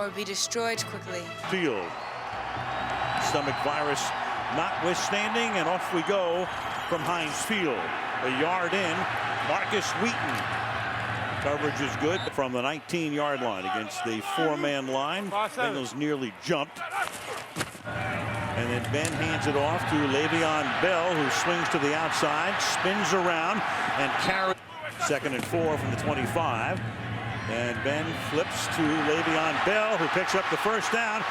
or be destroyed quickly. Field. Stomach virus notwithstanding, and off we go from Heinz Field. A yard in, Marcus Wheaton. Coverage is good from the 19-yard line against the four-man line. Bengals nearly jumped. And then Ben hands it off to Le'Veon Bell, who swings to the outside, spins around, and carries. 2nd and 4 from the 25. And Ben flips to Le'Veon Bell, who picks up the first down.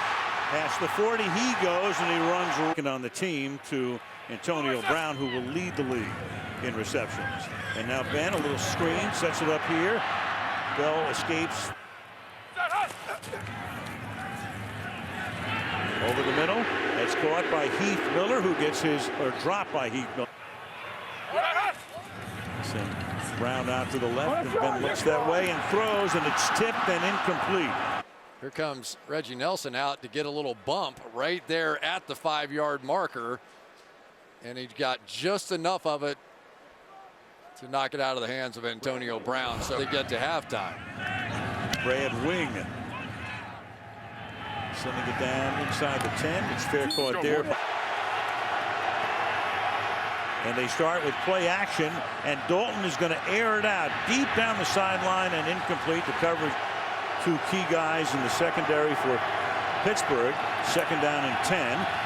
Past the 40 he goes, and he runs working on the team to Antonio Brown, who will lead the league in receptions. And now Ben, a little screen, sets it up here. Bell escapes over the middle. It's caught by Heath Miller, who gets dropped by Heath Miller. Send Brown out to the left, and Ben looks that way and throws, and it's tipped and incomplete. Here comes Reggie Nelson out to get a little bump right there at the 5-yard marker. And he got just enough of it to knock it out of the hands of Antonio Brown. So they get to halftime. Brad Wing sending it down inside the 10. It's fair caught there. And they start with play action, and Dalton is going to air it out deep down the sideline and incomplete. The coverage. Two key guys in the secondary for Pittsburgh. 2nd down and 10,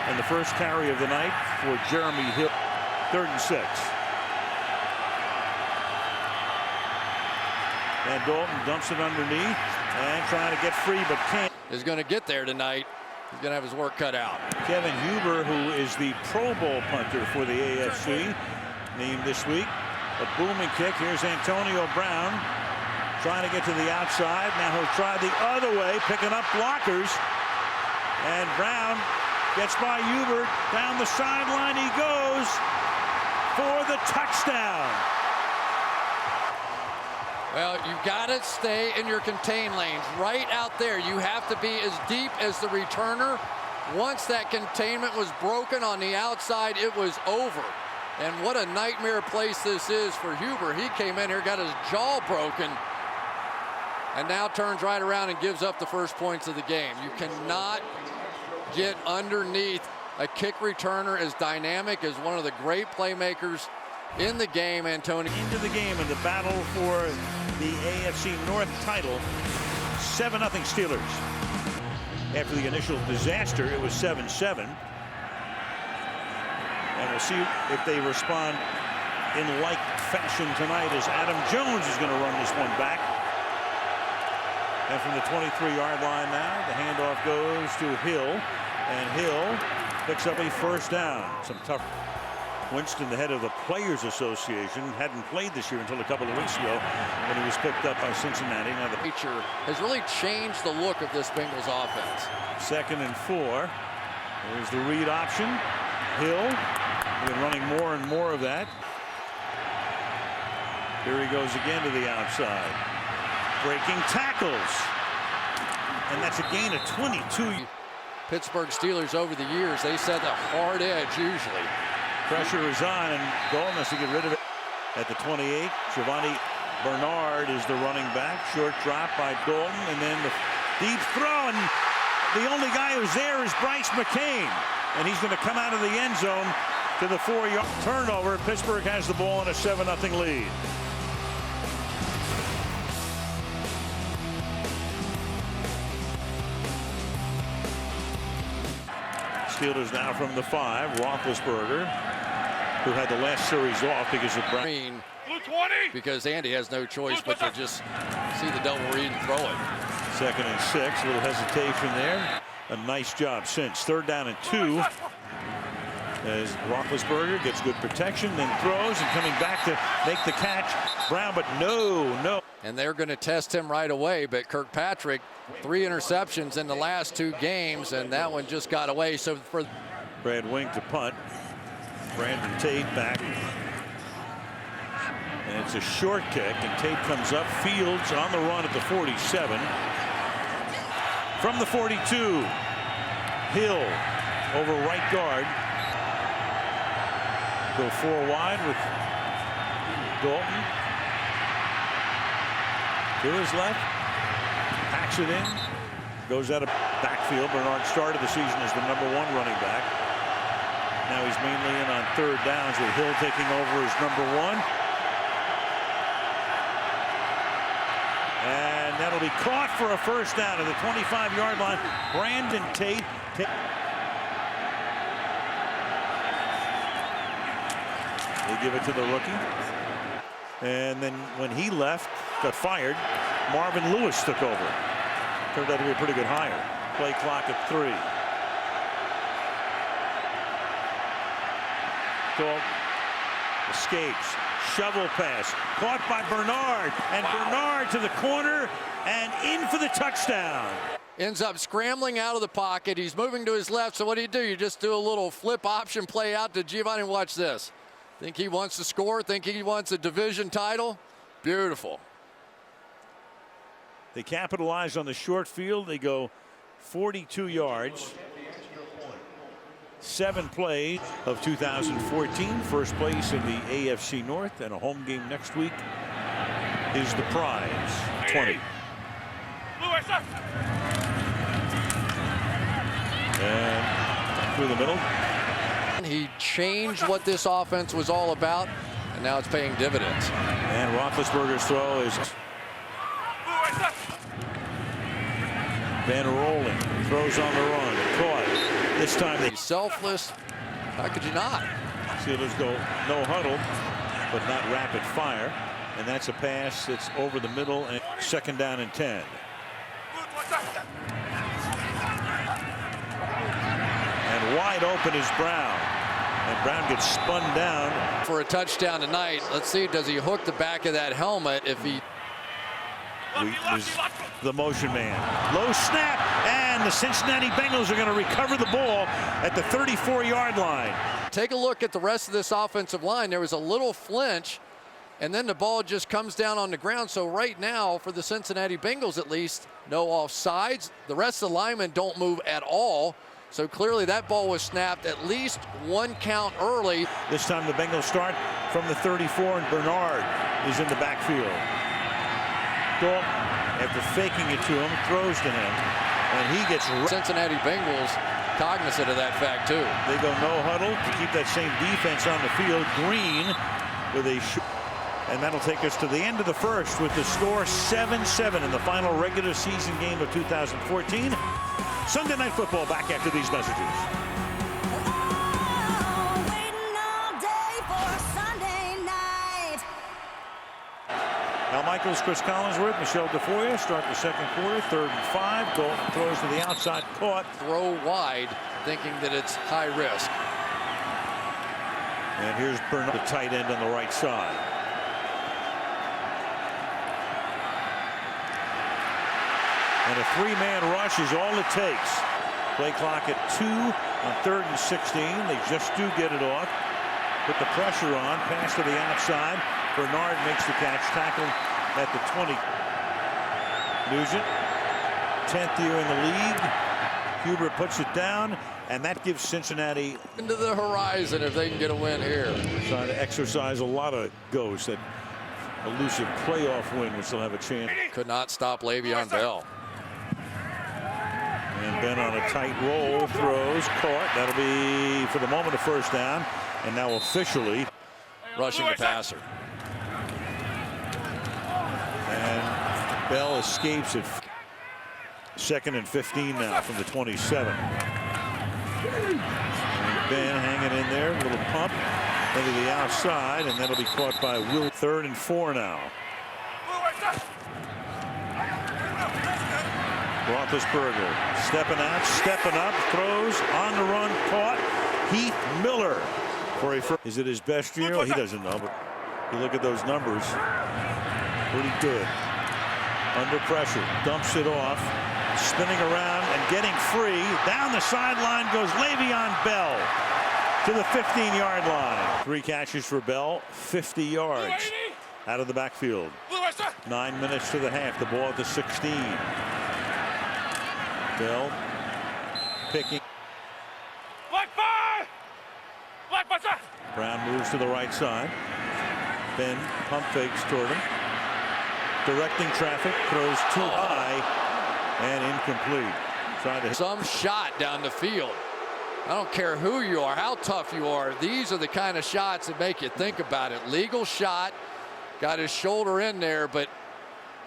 and the first carry of the night for Jeremy Hill. 3rd and 6. And Dalton dumps it underneath and trying to get free, but can't. Is going to get there tonight. He's going to have his work cut out. Kevin Huber, who is the Pro Bowl punter for the AFC, named this week. A booming kick. Here's Antonio Brown. Trying to get to the outside. Now he'll try the other way, picking up blockers. And Brown gets by Hubert. Down the sideline he goes for the touchdown. Well, you've got to stay in your contain lanes. Right out there, you have to be as deep as the returner. Once that containment was broken on the outside, it was over. And what a nightmare place this is for Huber. He came in here, got his jaw broken, and now turns right around and gives up the first points of the game. You cannot get underneath a kick returner as dynamic as one of the great playmakers in the game, Antonio. Into the game in the battle for the AFC North title. 7-0 Steelers. After the initial disaster, it was 7-7. And we'll see if they respond in like fashion tonight, as Adam Jones is going to run this one back. And from the 23-yard line now, the handoff goes to Hill, and Hill picks up a first down. Some tough. Winston, the head of the Players Association, hadn't played this year until a couple of weeks ago when he was picked up by Cincinnati. Now the feature has really changed the look of this Bengals offense. 2nd and 4. There's the read option. Hill, been running more and more of that. Here he goes again to the outside. Breaking tackles. And that's a gain of 22. Pittsburgh Steelers over the years, they set a hard edge usually. Pressure is on, and Dalton has to get rid of it. At the 28, Giovanni Bernard is the running back. Short drop by Dalton, and then the deep throw, and the only guy who's there is Bryce McCain. And he's going to come out of the end zone to the 4-yard turnover. Pittsburgh has the ball in a 7-0 lead. Steelers now from the 5. Roethlisberger, who had the last series off because of Brown. Because Andy has no choice but to just see the double read and throw it. 2nd and 6. A little hesitation there. A nice job since. 3rd down and 2. As Roethlisberger gets good protection, then throws, and coming back to make the catch. Brown, but no. And they're going to test him right away, but Kirkpatrick, 3 interceptions in the last 2 games, and that one just got away. So for Brad Wing to punt. Brandon Tate back. And it's a short kick, and Tate comes up. Fields on the run at the 47. From the 42, Hill over right guard. Go 4 wide with Dalton. To his left, packs it in, Goes out of backfield. Bernard started the season as the #1 running back. Now he's mainly in on third downs with Hill taking over as #1. And that'll be caught for a first down at the 25-yard line. Brandon Tate. They give it to the rookie. And then when he left, got fired, Marvin Lewis took over. Turned out to be a pretty good hire. Play clock at 3. Gold escapes. Shovel pass. Caught by Bernard. And Bernard to the corner and in for the touchdown. Ends up scrambling out of the pocket. He's moving to his left. So what do? You just do a little flip option play out to Giovanni. Watch this. Think he wants to score? Think he wants a division title? Beautiful. They capitalize on the short field. They go 42 yards. 7 plays of 2014. First place in the AFC North, and a home game next week is the prize. 20. And through the middle. He changed what this offense was all about, and now it's paying dividends. And Roethlisberger's throw is Van rolling, throws on the run, caught. This time they selfless. How could you not? Steelers go no huddle, but not rapid fire, and that's a pass that's over the middle and 2nd down and 10. And wide open is Brown, and Brown gets spun down for a touchdown tonight. Let's see, does he hook the back of that helmet? If he was the motion man. Low snap, and the Cincinnati Bengals are going to recover the ball at the 34-yard line. Take a look at the rest of this offensive line. There was a little flinch, and then the ball just comes down on the ground. So right now, for the Cincinnati Bengals at least, no offsides. The rest of the linemen don't move at all. So clearly that ball was snapped at least 1 count early. This time the Bengals start from the 34, and Bernard is in the backfield. Dalton, after faking it to him, throws to him, and he gets Cincinnati Bengals cognizant of that fact too. They go no huddle to keep that same defense on the field. Green with a and that'll take us to the end of the first with the score 7-7 in the final regular season game of 2014. Sunday Night Football back after these messages. Al Michaels, Chris Collinsworth, Michelle DeFoya start the second quarter. 3rd and 5. Dalton throws to the outside, caught. Throw wide, thinking that it's high risk. And here's Bernard, the tight end on the right side. And a 3-man rush is all it takes. Play clock at 2 on 3rd and 16. They just do get it off. Put the pressure on. Pass to the outside. Bernard makes the catch. Tackled at the 20. Nugent, 10th year in the league. Huber puts it down, and that gives Cincinnati into the horizon if they can get a win here. Trying to exercise a lot of ghosts. That elusive playoff win would still have a chance. Could not stop Le'Veon Bell. And Ben on a tight roll, throws, caught. That'll be, for the moment, a first down. And now officially rushing the passer. And Bell escapes it. 2nd and 15 now from the 27. And Ben hanging in there, a little pump into the outside, and that'll be caught by Will. 3rd and 4 now. Roethlisberger stepping out, stepping up, throws on the run, caught. Heath Miller for a first. Is it his best year? Well, he doesn't know, but you look at those numbers, pretty good. Under pressure, dumps it off, spinning around and getting free. Down the sideline goes Le'Veon Bell to the 15-yard line. 3 catches for Bell, 50 yards out of the backfield. 9 minutes to the half. The ball at the 16. Bell picking. Brown moves to the right side. Ben pump fakes toward him. Directing traffic, throws too high, And incomplete. Tried to hit Some shot down the field. I don't care who you are, how tough you are. These are the kind of shots that make you think about it. Legal shot, got his shoulder in there, but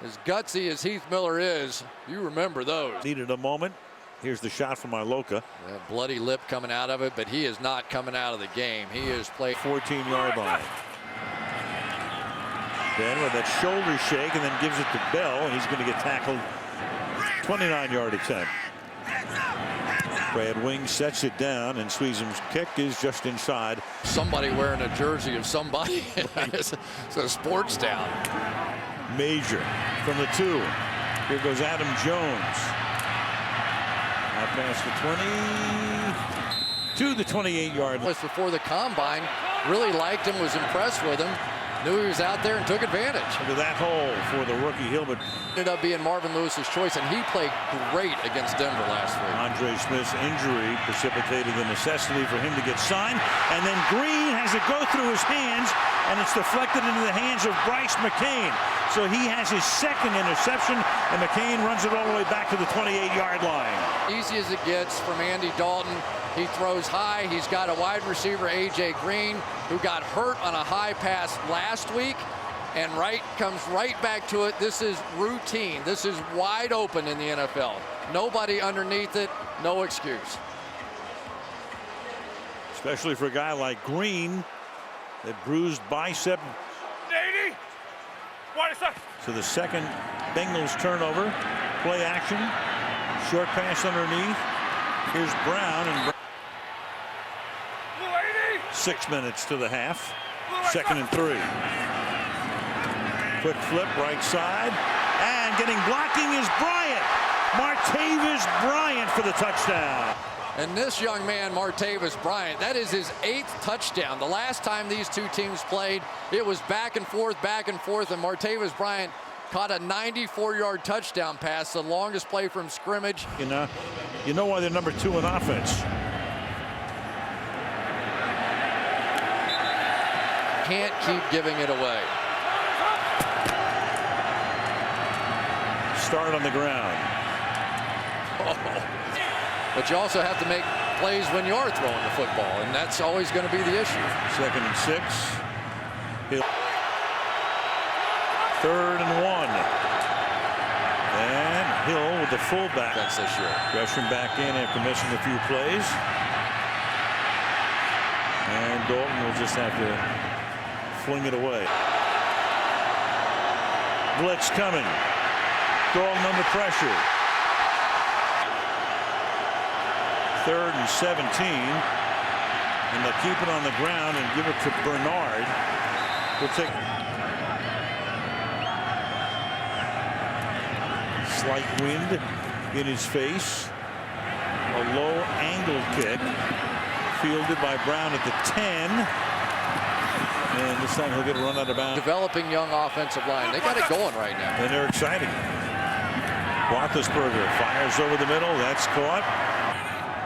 as gutsy as Heath Miller is, you remember those. Needed a moment. Here's the shot from Iloka. That bloody lip coming out of it, but he is not coming out of the game. He is playing 14-yard line. Ben with that shoulder shake and then gives it to Bell, and he's going to get tackled. 29-yard attempt. Brad Wing sets it down, and Sweezum's kick is just inside. Somebody wearing a jersey of somebody. It's a sports down. Major from the 2. Here goes Adam Jones. Out past the 20 to the 28-yard line. Before the combine, really liked him, was impressed with him. Knew he was out there and took advantage. Look at that hole for the rookie Hilbert. Ended up being Marvin Lewis's choice, and he played great against Denver last week. Andre Smith's injury precipitated the necessity for him to get signed, and then Green has it go through his hands, and it's deflected into the hands of Bryce McCain. So he has his second interception, and McCain runs it all the way back to the 28-yard line. Easy as it gets from Andy Dalton. He throws high. He's got a wide receiver, A.J. Green, who got hurt on a high pass last week, and comes right back to it. This is routine. This is wide open in the NFL. Nobody underneath it. No excuse. Especially for a guy like Green, that bruised bicep. 80. What is that? So the second Bengals turnover. Play action. Short pass underneath. Here's Brown, and 6 minutes to the half. 2nd and 3. Quick flip right side, and getting blocking is Bryant. Martavis Bryant for the touchdown. And this young man, Martavis Bryant, that is his 8th touchdown. The last time these two teams played, it was back and forth, and Martavis Bryant caught a 94-yard touchdown pass, the longest play from scrimmage. You know why they're number 2 in offense. Can't keep giving it away. Start on the ground. But you also have to make plays when you are throwing the football, and that's always going to be the issue. 2nd and 6. Hill. 3rd and 1. And Hill with the fullback. That's this year. Gresham back in after missing a few plays. And Dalton will just have to fling it away. Blitz coming. Dalton under pressure. 3rd and 17. And they'll keep it on the ground and give it to Bernard. We'll take slight wind in his face. A low angle kick fielded by Brown at the 10. And this time he'll get run out of bounds. Developing young offensive line. They got it going right now. And they're exciting. Roethlisberger fires over the middle. That's caught.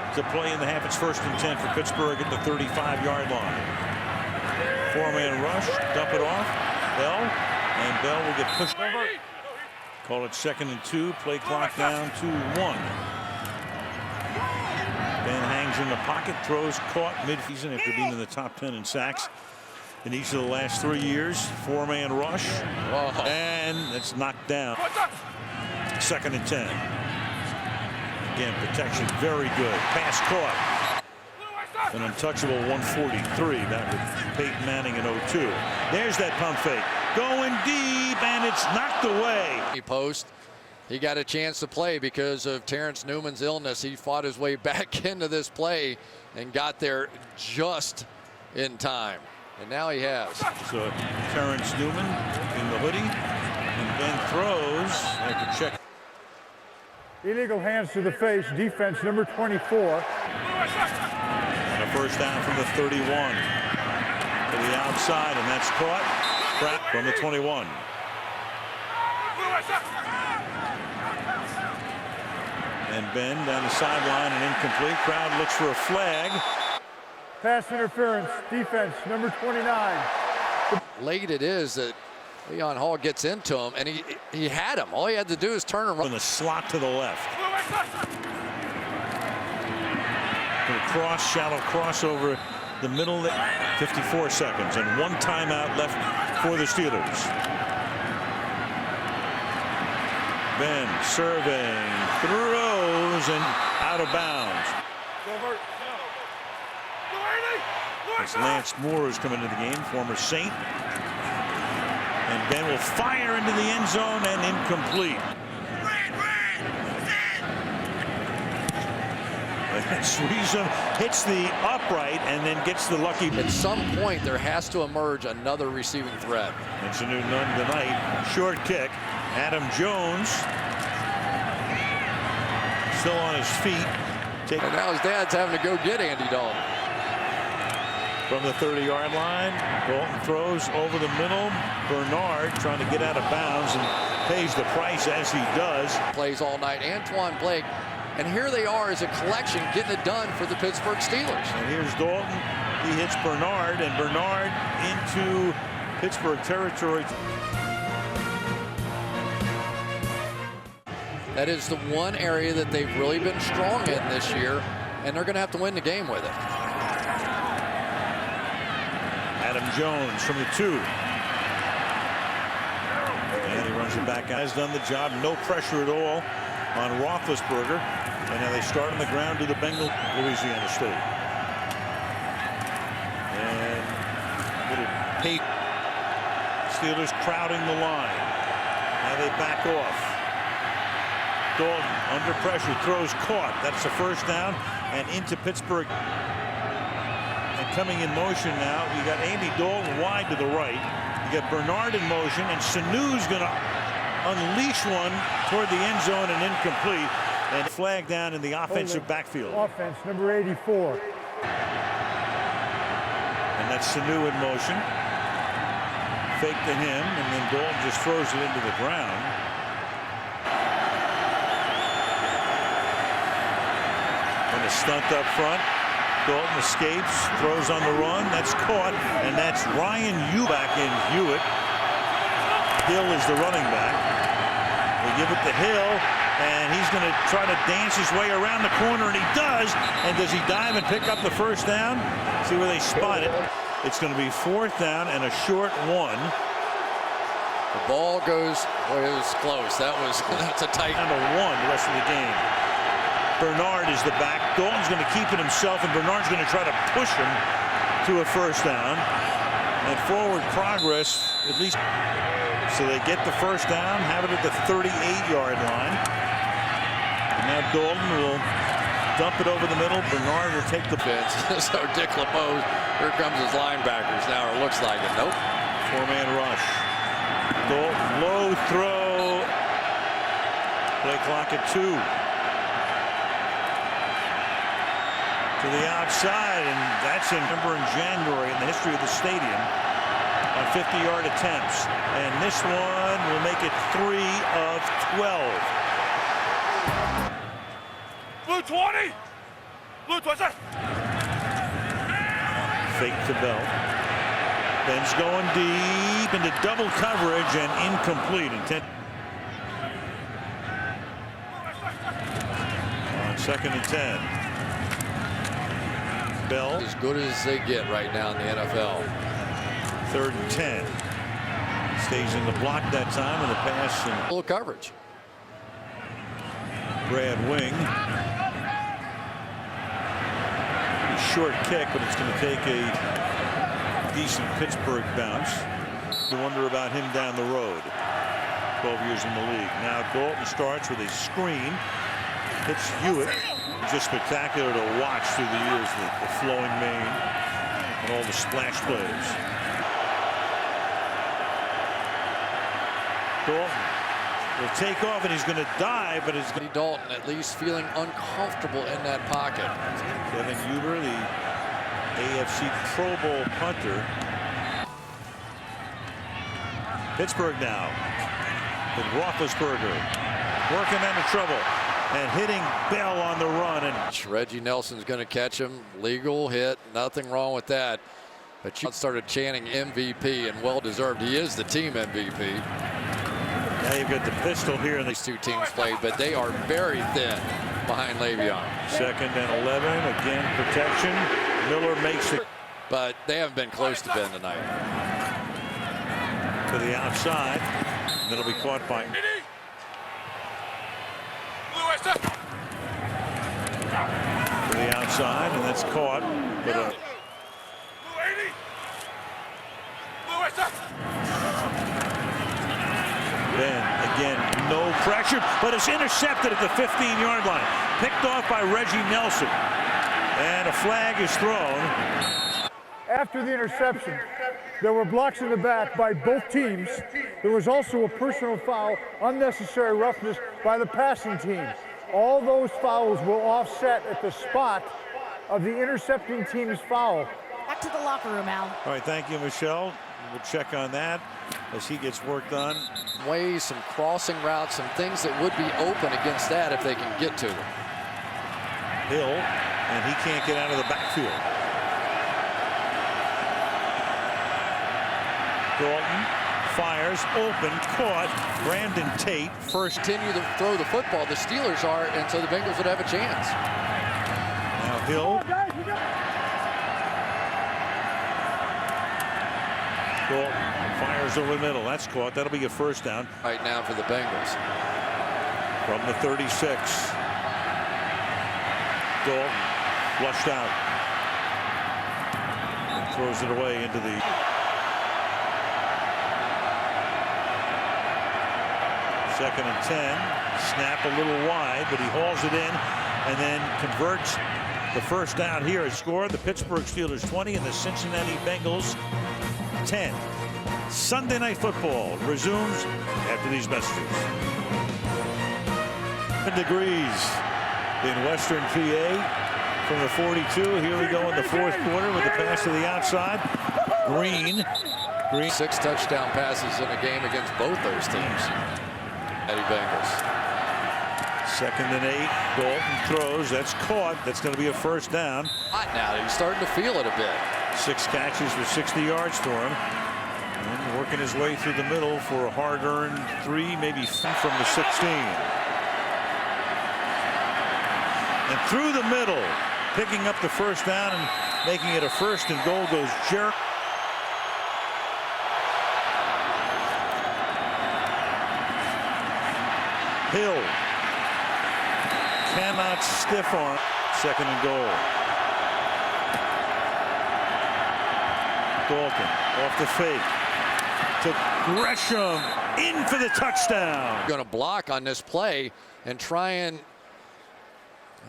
It's a play in the half. It's 1st and 10 for Pittsburgh at the 35-yard line. 4-man rush. Dump it off. Bell. And Bell will get pushed over. Call it 2nd and 2. Play clock down to 1. Ben hangs in the pocket. Throws caught midseason after being in the top 10 in sacks in each of the last 3 years. 4-man rush. Oh. And it's knocked down. 2nd and 10. Again, protection very good. Pass caught. An untouchable 143. That was Peyton Manning in 02. There's that pump fake. Going deep, and it's knocked away. Post. He got a chance to play because of Terrence Newman's illness. He fought his way back into this play and got there just in time. And now he has. So Terrence Newman in the hoodie. And Ben throws. I have to check. Illegal hands to the face, defense number 24. And a first down from the 31 to the outside, and that's caught from the 21. And Ben down the sideline and incomplete. Crowd looks for a flag. Pass interference, defense number 29. Late it is that Leon Hall gets into him, and he had him. All he had to do is turn and run. In the slot to the left. Cross, shallow crossover the middle. 54 seconds and one timeout left for the Steelers. Ben serving, throws, and out of bounds. As Lance Moore has come into the game, former Saint. And Ben will fire into the end zone and incomplete. Reason hits the upright and then gets the lucky. At some point, there has to emerge another receiving threat. It's a new none tonight. Short kick. Adam Jones still on his feet. And now his dad's having to go get Andy Dalton. From the 30-yard line, Dalton throws over the middle. Bernard trying to get out of bounds and pays the price as he does. Plays all night. Antoine Blake. And here they are as a collection getting it done for the Pittsburgh Steelers. And here's Dalton. He hits Bernard, and Bernard into Pittsburgh territory. That is the one area that they've really been strong in this year, and they're going to have to win the game with it. Adam Jones from the 2. And he runs it back out. Has done the job. No pressure at all on Roethlisberger. And now they start on the ground to the Bengals, Louisiana State. And little Pate. Steelers crowding the line. Now they back off. Dalton under pressure, throws caught. That's the first down and into Pittsburgh. And coming in motion now, you got Andy Dalton wide to the right. You got Bernard in motion, and Sanu's going to unleash one toward the end zone and incomplete. And flag down in the offensive backfield. Offense, number 84. And that's Sanu in motion. Fake to him, and then Dalton just throws it into the ground. And a stunt up front. Dalton escapes, throws on the run. That's caught, and that's Ryan back in Hewitt. Hill is the running back. They give it to Hill. And he's going to try to dance his way around the corner, and he does. And does he dive and pick up the first down? See where they spot it. It's going to be 4th down and a short 1. The ball goes, boy, it was close. That's a tight. Down to 1 the rest of the game. Bernard is the back. Dalton's going to keep it himself, and Bernard's going to try to push him to a first down. And forward progress, at least. So they get the first down, have it at the 38-yard line. Now Dalton will dump it over the middle. Bernard will take the fence. So Dick LeBeau, here comes his linebackers now, or looks like it. Nope. 4-man rush. Dalton, low throw. Play clock at 2. To the outside, and that's in January in the history of the stadium on 50-yard attempts. And this one will make it 3 of 12. Blue 20. Blue 20. Fake to Bell. Ben's going deep into double coverage and incomplete. On 2nd and 10. Bell. As good as they get right now in the NFL. 3rd and 10. Stays in the block that time, and the pass. And full coverage. Brad Wing. Short kick, but it's going to take a decent Pittsburgh bounce. You wonder about him down the road. 12 years in the league. Now Dalton starts with a screen. Hits Hewitt. Just spectacular to watch through the years, the flowing mane and all the splash plays. Dalton will take off, and he's going to dive, but it's going to Dalton at least feeling uncomfortable in that pocket. Kevin Huber, the AFC Pro Bowl punter. Pittsburgh now with Roethlisberger working into trouble and hitting Bell on the run. And Reggie Nelson's going to catch him. Legal hit. Nothing wrong with that. But you started chanting MVP, and well-deserved. He is the team MVP. Now you've got the pistol here. And these two teams played, but they are very thin behind Le'Veon. 2nd and 11. Again, protection. Miller makes it. But they haven't been close to Ben tonight. To the outside. That'll be caught by. To the outside, and that's caught. But Ben, again, no pressure, but it's intercepted at the 15-yard line. Picked off by Reggie Nelson. And a flag is thrown. After the interception, there were blocks in the back by both teams. There was also a personal foul, unnecessary roughness by the passing team. All those fouls will offset at the spot of the intercepting team's foul. Back to the locker room, Al. All right, thank you, Michelle. We'll check on that as he gets worked on. Ways, some crossing routes, some things that would be open against that if they can get to them. Hill, and he can't get out of the backfield. Dalton fires, open, caught. Brandon Tate first. Continue to throw the football, the Steelers are, and so the Bengals would have a chance. Now Hill. Dalton fires over the middle. That's caught. That'll be a first down. Right now for the Bengals. From the 36. Dalton flushed out. And throws it away into the. Second and 10. Snap a little wide, but he hauls it in and then converts the first down here. He scored the Pittsburgh Steelers 20 and the Cincinnati Bengals 10. Sunday Night Football resumes after these messages. Degrees in Western PA from the 42. Here we go in the fourth quarter with the pass to the outside. Green. 6 touchdown passes in a game against both those teams. Bengals. 2nd and 8. Dalton throws. That's caught. That's going to be a first down. Hot now. He's starting to feel it a bit. 6 catches for 60 yards for him. And working his way through the middle for a hard-earned 3, maybe from the 16. And through the middle, picking up the first down and making it a 1st and goal goes Jerry. Hill cannot stiff arm. 2nd and goal. Dalton off the fake to Gresham in for the touchdown. Going to block on this play and try and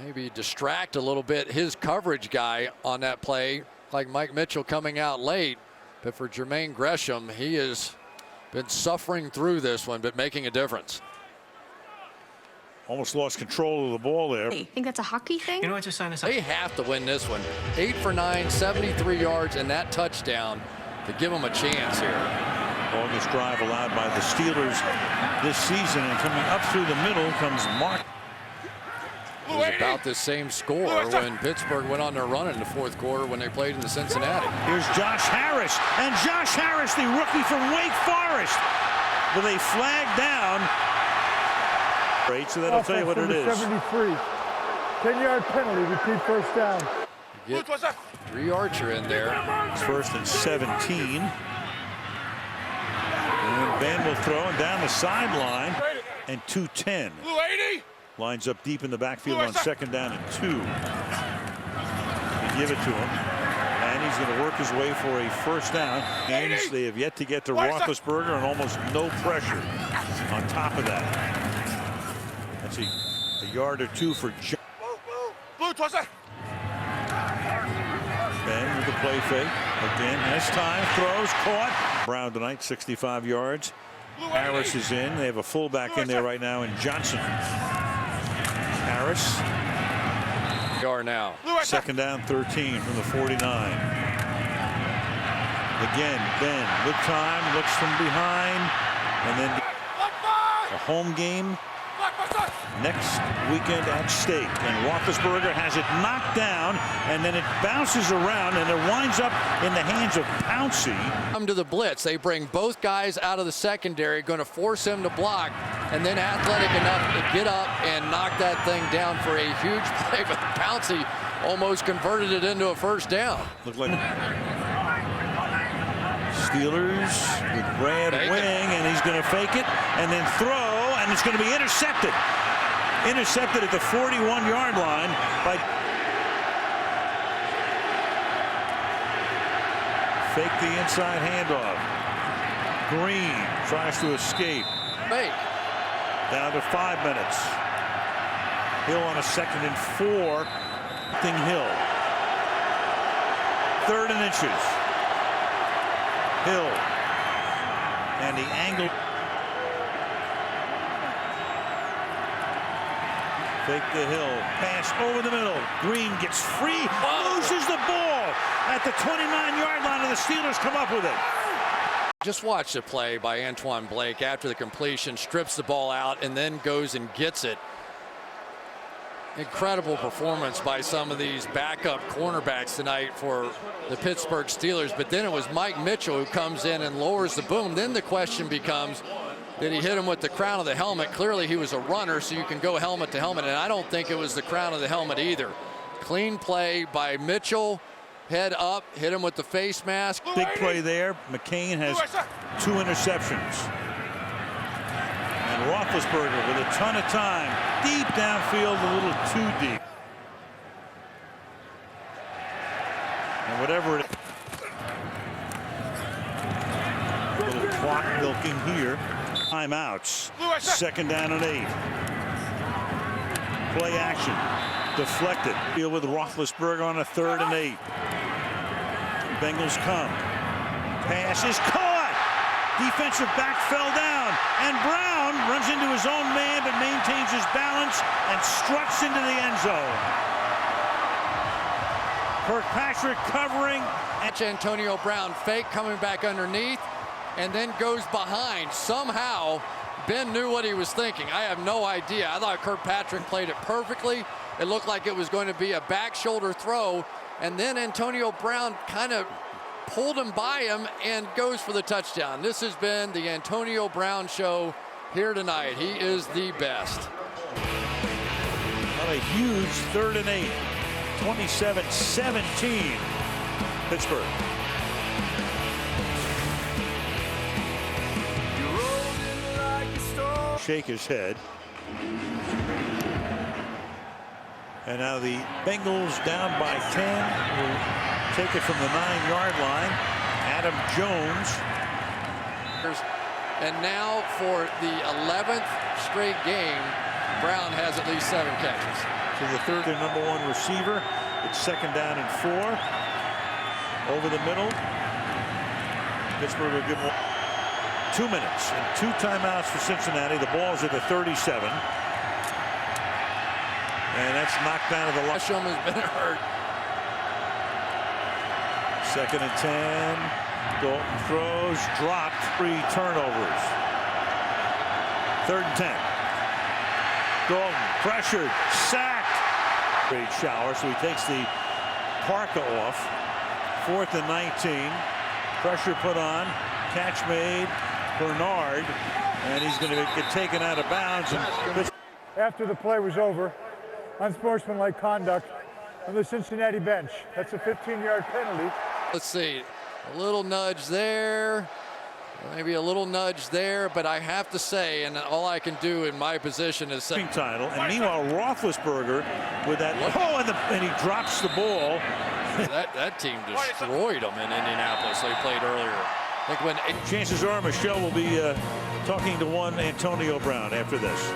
maybe distract a little bit his coverage guy on that play, like Mike Mitchell coming out late. But for Jermaine Gresham, he has been suffering through this one, but making a difference. Almost lost control of the ball there. I think that's a hockey thing. You know what? Just sign us up. They have to win this one. 8 for 9, 73 yards, and that touchdown to give them a chance here. Longest drive allowed by the Steelers this season, and coming up through the middle comes Mark. It was about the same score when Pittsburgh went on their run in the fourth quarter when they played in the Cincinnati. Here's Josh Harris, and Josh Harris, the rookie from Wake Forest, with a flag down. So that'll tell you what it is. 73. 10-yard penalty, repeat first down. Get 3 Archer in there. It's 1st and 17. And Van will throw and down the sideline, and 2-10. Lines up deep in the backfield on 2nd down and 2. They give it to him, and he's going to work his way for a first down. Games they have yet to get to Roethlisberger, and almost no pressure on top of that. A yard or 2 for John. Ben with the play fake. Again, has time, throws, caught. Brown tonight, 65 yards. Harris is in. They have a fullback in there right now in Johnson. Harris. They are now. 2nd down, 13 from the 49. Again, Ben with time, looks from behind, and then a home game. next weekend at stake, and Roethlisberger has it knocked down, and then it bounces around, and it winds up in the hands of Pouncey. Come to the blitz. They bring both guys out of the secondary, going to force him to block, and then athletic enough to get up and knock that thing down for a huge play. But Pouncey almost converted it into a first down. Looked like Steelers with Brad Wing, and he's going to fake it and then throw, and it's going to be intercepted. Intercepted at the 41-yard line by fake the inside handoff. Green tries to escape. Fake. Down to 5 minutes. Hill on a 2nd and 4. Hill. 3rd and inches. Hill. And the angle. Fake the Hill. Pass over the middle. Green gets free. Loses the ball at the 29-yard line, and the Steelers come up with it. Just watch the play by Antoine Blake after the completion, strips the ball out, and then goes and gets it. Incredible performance by some of these backup cornerbacks tonight for the Pittsburgh Steelers. But then it was Mike Mitchell who comes in and lowers the boom. Then the question becomes, did he hit him with the crown of the helmet? Clearly he was a runner, so you can go helmet to helmet, and I don't think it was the crown of the helmet either. Clean play by Mitchell. Head up, hit him with the face mask. Big play there. McCain has 2 interceptions. And Roethlisberger with a ton of time. Deep downfield, a little too deep. And whatever it is. A little clock milking here. Timeouts. 2nd down and 8. Play action. Deflected. Deal with Roethlisberger on a 3rd and 8. Bengals come. Pass is caught. Defensive back fell down, and Brown runs into his own man but maintains his balance and struts into the end zone. Kirkpatrick covering. Antonio Brown fake coming back underneath and then goes behind. Somehow Ben knew what he was thinking. I have no idea. I thought Kirkpatrick played it perfectly. It looked like it was going to be a back shoulder throw, and then Antonio Brown kind of pulled him by him and goes for the touchdown. This has been the Antonio Brown show here tonight. He is the best. What a huge 3rd and 8. 27-17 Pittsburgh. Shake his head. And now the Bengals down by 10 will take it from the 9-yard line. Adam Jones. And now for the 11th straight game, Brown has at least 7 catches. To the 3rd and number 1 receiver. It's 2nd down and 4. Over the middle. Pittsburgh will give 2 minutes and 2 timeouts for Cincinnati. The ball's at the 37. And that's knocked down to the line. Gresham has been hurt. 2nd and 10. Dalton throws, dropped, 3 turnovers. 3rd and 10. Dalton pressured, sacked. Great shower, so he takes the parka off. 4th and 19. Pressure put on. Catch made. Bernard, and he's going to get taken out of bounds. After the play was over, unsportsmanlike conduct on the Cincinnati bench. That's a 15-yard penalty. Let's see, a little nudge there, maybe a little nudge there, but I have to say, and all I can do in my position is say. Title, and meanwhile Roethlisberger with that, and he drops the ball. that team destroyed them in Indianapolis. They played earlier. I think when chances are Michelle will be talking to one Antonio Brown after this.